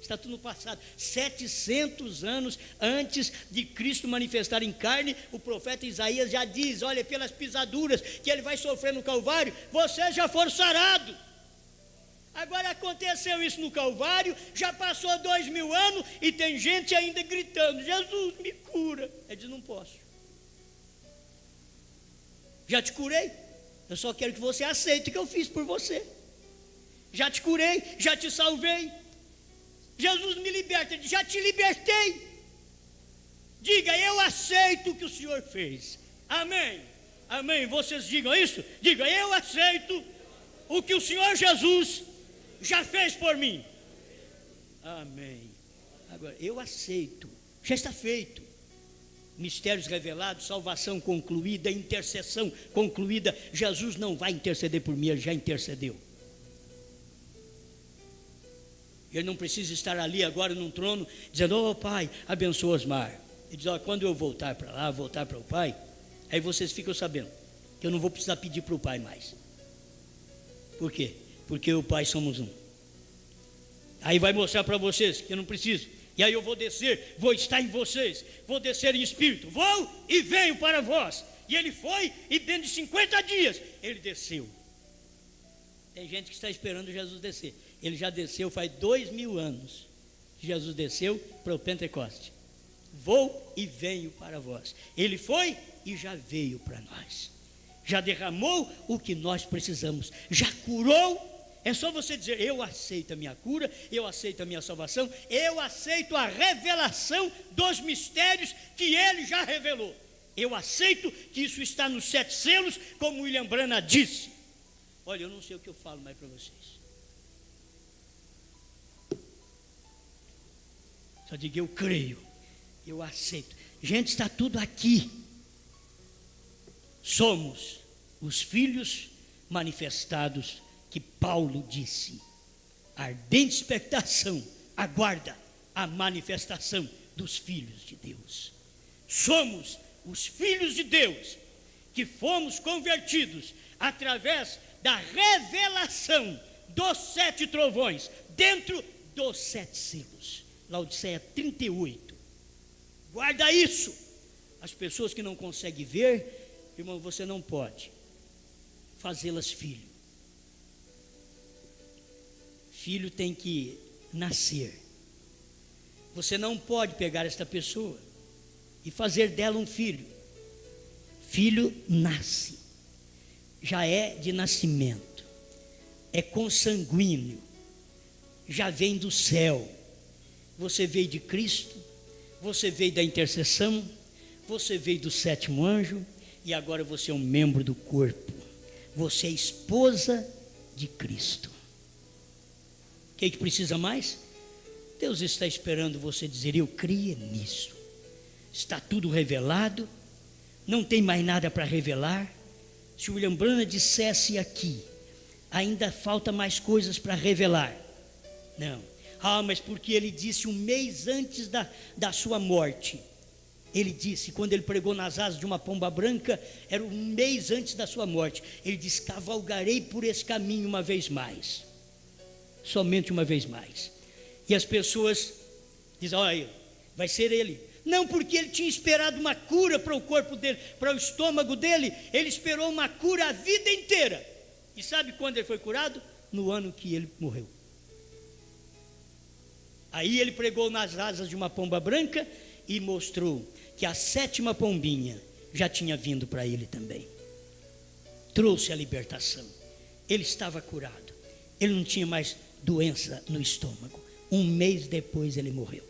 Está tudo no passado. 700 anos antes de Cristo manifestar em carne, o profeta Isaías já diz: olha, pelas pisaduras que ele vai sofrer no Calvário, vocês já foram sarados. Agora aconteceu isso no Calvário, já passou 2000 anos e tem gente ainda gritando: Jesus, me cura. Ele diz: não posso. Já te curei, eu só quero que você aceite o que eu fiz por você. Já te curei, já te salvei. Jesus me liberta, ele diz: já te libertei. Diga: eu aceito o que o Senhor fez. Amém, amém. Vocês digam isso? Diga: eu aceito o que o Senhor Jesus já fez por mim. Amém. Agora, eu aceito, já está feito. Mistérios revelados, salvação concluída, intercessão concluída. Jesus não vai interceder por mim, Ele já intercedeu. Ele não precisa estar ali agora num trono dizendo: oh Pai, abençoa Osmar. Ele diz: oh, quando eu voltar para lá, voltar para o Pai, aí vocês ficam sabendo que eu não vou precisar pedir para o Pai mais. Por quê? Porque eu e o Pai somos um. Aí vai mostrar para vocês que eu não preciso. E aí eu vou descer, vou estar em vocês, vou descer em espírito, vou e venho para vós. E ele foi, e dentro de 50 dias ele desceu. Tem gente que está esperando Jesus descer. Ele já desceu faz 2000 anos. Jesus desceu para o Pentecoste. Vou e venho para vós. Ele foi e já veio para nós. Já derramou o que nós precisamos, já curou. É só você dizer: eu aceito a minha cura, eu aceito a minha salvação, eu aceito a revelação dos mistérios que Ele já revelou. Eu aceito que isso está nos 7 selos, como William Branham disse. Olha, eu não sei o que eu falo mais para vocês. Só diga: eu creio, eu aceito. Gente, está tudo aqui. Somos os filhos manifestados que Paulo disse. A ardente expectação aguarda a manifestação dos filhos de Deus. Somos os filhos de Deus que fomos convertidos através da revelação dos 7 trovões dentro dos 7 selos. Laodiceia 38. Guarda isso. As pessoas que não conseguem ver, irmão, você não pode fazê-las filho. Filho tem que nascer. Você não pode pegar esta pessoa e fazer dela um filho. Filho nasce, já é de nascimento, é consanguíneo, já vem do céu. Você veio de Cristo, você veio da intercessão, você veio do 7º anjo, e agora você é um membro do corpo. Você é esposa de Cristo. O que precisa mais? Deus está esperando você dizer: eu creio nisso. Está tudo revelado, não tem mais nada para revelar. Se o William Branham dissesse aqui, ainda falta mais coisas para revelar. Não. Mas porque ele disse um mês antes da sua morte. Ele disse, quando ele pregou nas asas de uma pomba branca, era um mês antes da sua morte. Ele disse: cavalgarei por esse caminho uma vez mais. Somente uma vez mais. E as pessoas dizem: olha, vai ser ele. Não, porque ele tinha esperado uma cura para o corpo dele, para o estômago dele. Ele esperou uma cura a vida inteira. E sabe quando ele foi curado? No ano que ele morreu. Aí ele pregou nas asas de uma pomba branca e mostrou que a 7ª pombinha já tinha vindo para ele também. Trouxe a libertação. Ele estava curado. Ele não tinha mais doença no estômago. Um mês depois ele morreu.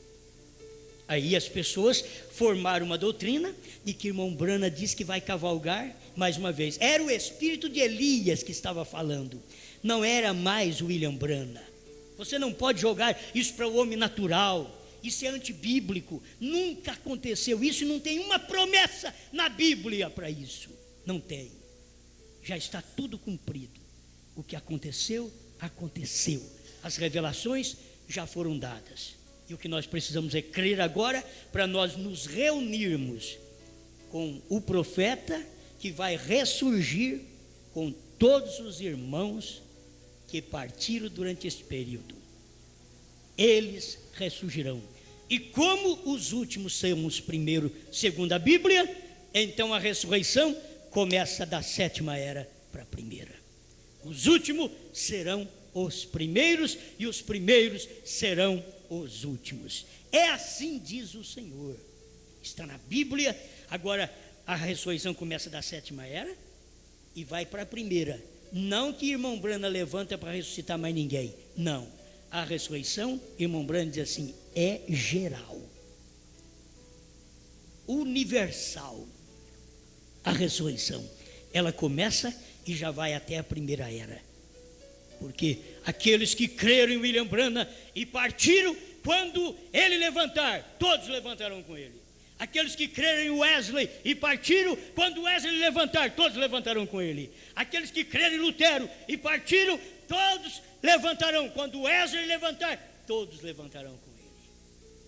Aí as pessoas formaram uma doutrina de que o irmão Branham diz que vai cavalgar mais uma vez. Era o espírito de Elias que estava falando. Não era mais o William Branham. Você não pode jogar isso para o homem natural. Isso é antibíblico. Nunca aconteceu isso e não tem uma promessa na Bíblia para isso. Não tem. Já está tudo cumprido. O que aconteceu, aconteceu. As revelações já foram dadas. E o que nós precisamos é crer agora, para nós nos reunirmos com o profeta que vai ressurgir com todos os irmãos que partiram durante esse período. Eles ressurgirão. E como os últimos são os primeiros, segundo a Bíblia, então a ressurreição começa da 7ª era para a primeira. Os últimos serão os primeiros e os primeiros serão os últimos. É assim diz o Senhor. Está na Bíblia. Agora a ressurreição começa da 7ª era e vai para a primeira. Não que irmão Branham levanta para ressuscitar mais ninguém. Não. A ressurreição, irmão Branham diz assim, é geral, universal. A ressurreição, ela começa e já vai até a primeira era. Porque aqueles que creram em William Branham e partiram, quando ele levantar, todos levantarão com ele. Aqueles que creram em Wesley e partiram, quando Wesley levantar, todos levantarão com ele. Aqueles que creram em Lutero e partiram, todos levantarão. Quando Wesley levantar, todos levantarão com ele.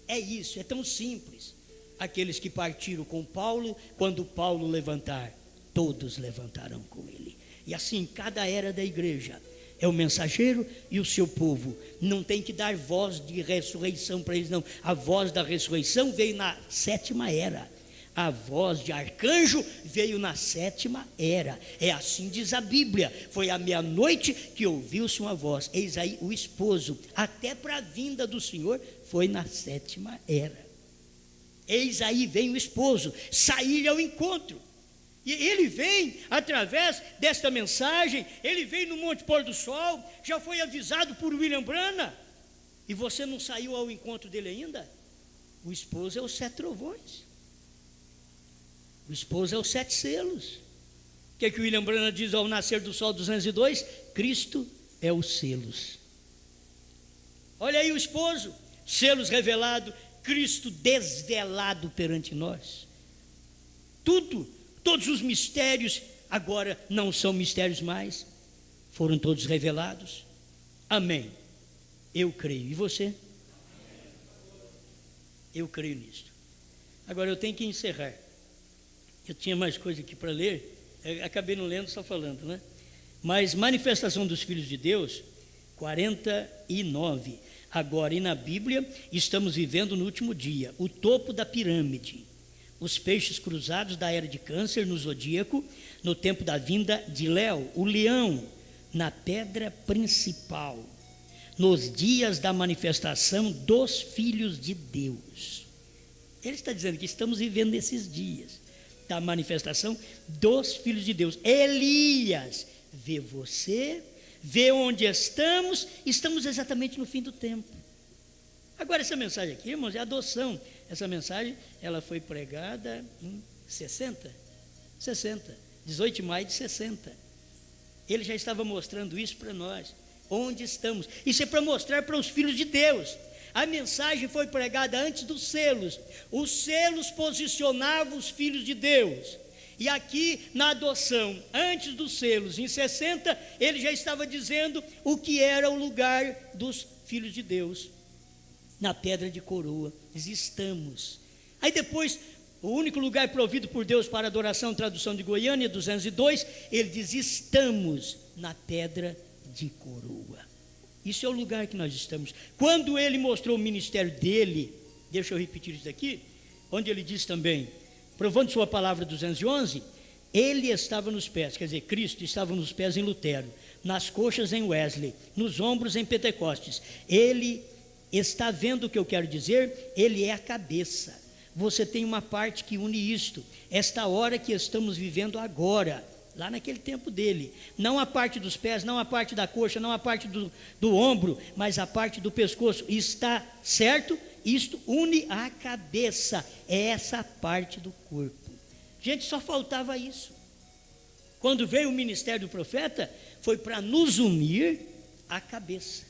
É isso, é tão simples. Aqueles que partiram com Paulo, quando Paulo levantar, todos levantarão com ele. E assim, cada era da igreja é o mensageiro e o seu povo. Não tem que dar voz de ressurreição para eles, não. A voz da ressurreição veio na 7ª era. A voz de arcanjo veio na 7ª era. É assim diz a Bíblia. Foi à meia-noite que ouviu-se uma voz. Eis aí o esposo, até para a vinda do Senhor, foi na 7ª era. Eis aí vem o esposo, sair ao encontro. E ele vem através desta mensagem, ele vem no Monte Pôr do Sol, já foi avisado por William Branham, e você não saiu ao encontro dele ainda? O esposo é os 7 trovões, o esposo é os 7 selos. O que o William Branham diz ao nascer do sol 202? Cristo é os selos. Olha aí o esposo, selos revelados, Cristo desvelado perante nós. Todos os mistérios agora não são mistérios mais, foram todos revelados. Amém. Eu creio. E você? Eu creio nisto. Agora eu tenho que encerrar. Eu tinha mais coisa aqui para ler, acabei não lendo, só falando, né? Mas manifestação dos filhos de Deus, 49. Agora, e na Bíblia, estamos vivendo no último dia, o topo da pirâmide. Os peixes cruzados da era de Câncer no zodíaco, no tempo da vinda de Léo, o leão, na pedra principal, nos dias da manifestação dos filhos de Deus. Ele está dizendo que estamos vivendo nesses dias da manifestação dos filhos de Deus. Elias vê você, vê onde estamos exatamente no fim do tempo. Agora essa mensagem aqui, irmãos, é adoção. Essa mensagem, ela foi pregada em 18 de maio de 60. ele já estava mostrando isso para nós. Onde estamos? Isso é para mostrar para os filhos de Deus. A mensagem foi pregada antes dos selos. Os selos posicionavam os filhos de Deus. E aqui na adoção, antes dos selos, em 60, ele já estava dizendo o que era o lugar dos filhos de Deus. Na pedra de coroa, estamos. Aí depois, o único lugar provido por Deus para adoração, tradução de Goiânia, 202, ele diz: estamos na pedra de coroa. Isso é o lugar que nós estamos. Quando ele mostrou o ministério dele, deixa eu repetir isso daqui, onde ele diz também, provando sua palavra 211, ele estava nos pés, quer dizer, Cristo estava nos pés em Lutero, nas coxas em Wesley, nos ombros em Pentecostes. Ele está vendo o que eu quero dizer? Ele é a cabeça. Você tem uma parte que une isto, esta hora que estamos vivendo agora, lá naquele tempo dele, não a parte dos pés, não a parte da coxa, não a parte do ombro, mas a parte do pescoço, está certo? Isto une a cabeça, é essa parte do corpo. Gente, só faltava isso. Quando veio o ministério do profeta, foi para nos unir a cabeça.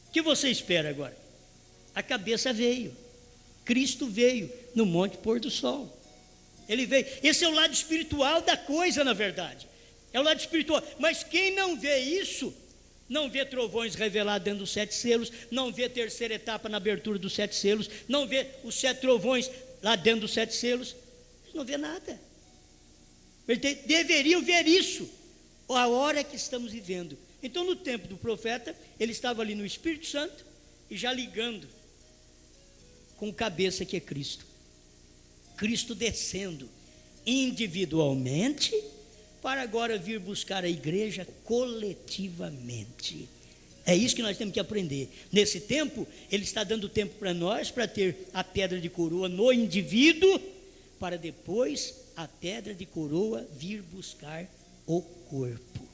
O que você espera agora? A cabeça veio, Cristo veio no Monte Pôr do Sol. Ele veio, esse é o lado espiritual da coisa, na verdade, é o lado espiritual. Mas quem não vê isso, não vê trovões revelados dentro dos 7 selos, não vê a terceira etapa na abertura dos 7 selos, não vê os 7 trovões lá dentro dos 7 selos, não vê nada. Deveriam ver isso, a hora que estamos vivendo. Então, no tempo do profeta, ele estava ali no Espírito Santo e já ligando com o cabeça que é Cristo. Cristo descendo individualmente para agora vir buscar a igreja coletivamente. É isso que nós temos que aprender. Nesse tempo, ele está dando tempo para nós, para ter a pedra de coroa no indivíduo, para depois a pedra de coroa vir buscar o corpo.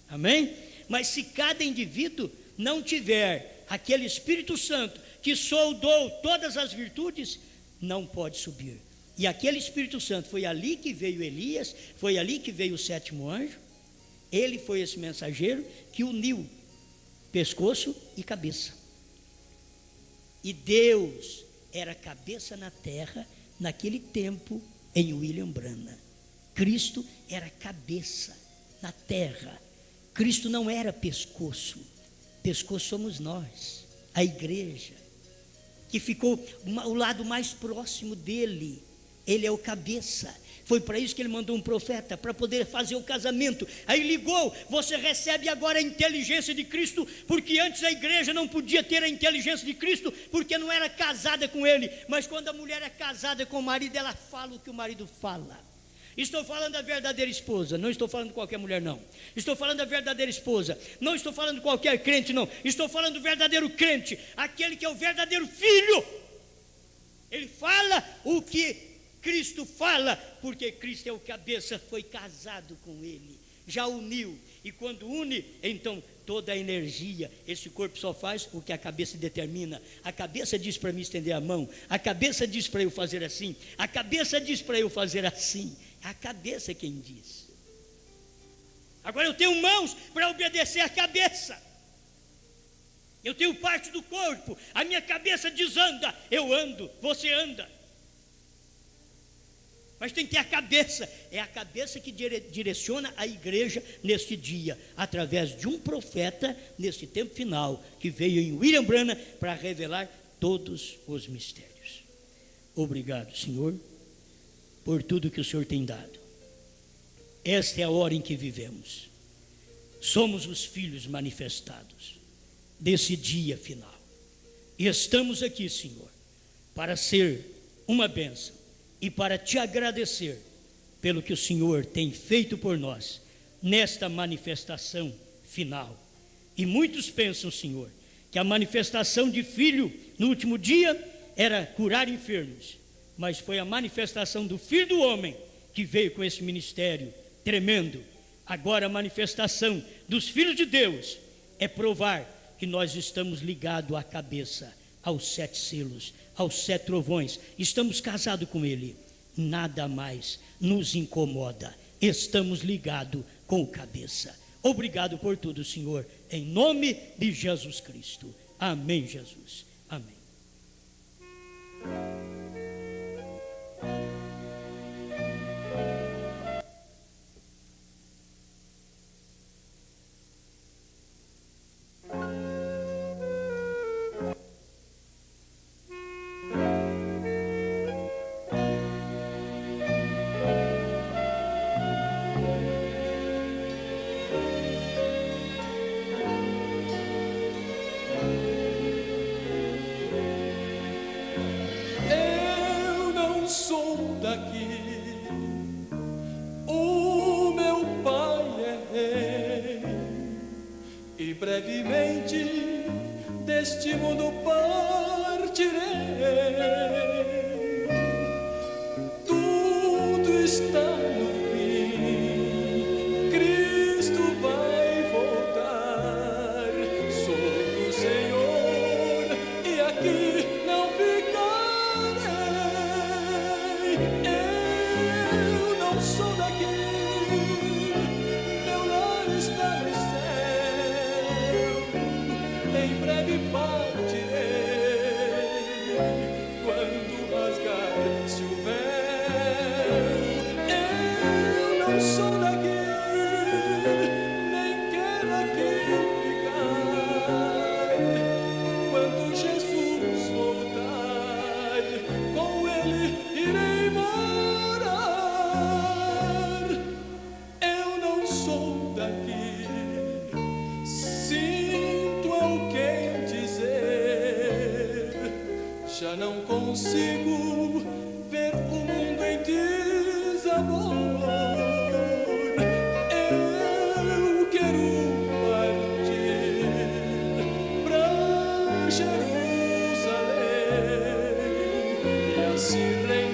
Amém? Mas se cada indivíduo não tiver aquele Espírito Santo que soldou todas as virtudes, não pode subir. E aquele Espírito Santo, foi ali que veio Elias, foi ali que veio o 7º anjo. Ele foi esse mensageiro que uniu pescoço e cabeça. E Deus era cabeça na terra naquele tempo em William Branham. Cristo era cabeça na terra. Cristo não era pescoço. Pescoço somos nós, a igreja, que ficou o lado mais próximo dele. Ele é o cabeça. Foi para isso que ele mandou um profeta, para poder fazer o casamento. Aí ligou, você recebe agora a inteligência de Cristo, porque antes a igreja não podia ter a inteligência de Cristo, porque não era casada com ele. Mas quando a mulher é casada com o marido, ela fala o que o marido fala. Estou falando da verdadeira esposa, não estou falando de qualquer mulher não. Estou falando da verdadeira esposa, não estou falando de qualquer crente não. Estou falando do verdadeiro crente, aquele que é o verdadeiro filho. Ele fala o que Cristo fala, porque Cristo é o cabeça, foi casado com ele, já uniu, e quando une, então toda a energia, esse corpo só faz o que a cabeça determina. A cabeça diz para mim estender a mão, a cabeça diz para eu fazer assim, a cabeça diz para eu fazer assim, é a cabeça quem diz. Agora eu tenho mãos para obedecer a cabeça, eu tenho parte do corpo, a minha cabeça diz anda, eu ando, você anda. Mas tem que ter a cabeça, é a cabeça que direciona a igreja neste dia, através de um profeta, neste tempo final, que veio em William Branham para revelar todos os mistérios. Obrigado, Senhor, por tudo que o Senhor tem dado. Esta é a hora em que vivemos. Somos os filhos manifestados desse dia final. E estamos aqui, Senhor, para ser uma bênção e para te agradecer pelo que o Senhor tem feito por nós nesta manifestação final. E muitos pensam, Senhor, que a manifestação de filho no último dia era curar enfermos, mas foi a manifestação do Filho do Homem que veio com esse ministério tremendo. Agora a manifestação dos filhos de Deus é provar que nós estamos ligados à cabeça, aos 7 selos, aos 7 trovões, estamos casados com ele, nada mais nos incomoda, estamos ligados com o cabeça. Obrigado por tudo, Senhor, em nome de Jesus Cristo. Amém, Jesus. Amém. Brevemente deste mundo partirei. Tudo está no fim, Cristo vai voltar. Sou do Senhor e aqui não ficarei. Eu não sou daqui, meu lar está no céu. Em breve partirei, quando rasgar-se o véu. Eu não sou daqui, nem quero aqui ficar. Quando Jesus voltar, com Ele irei morar. Eu não sou daqui, já não consigo ver o mundo em desamor. Eu quero partir pra Jerusalém e assim reinar.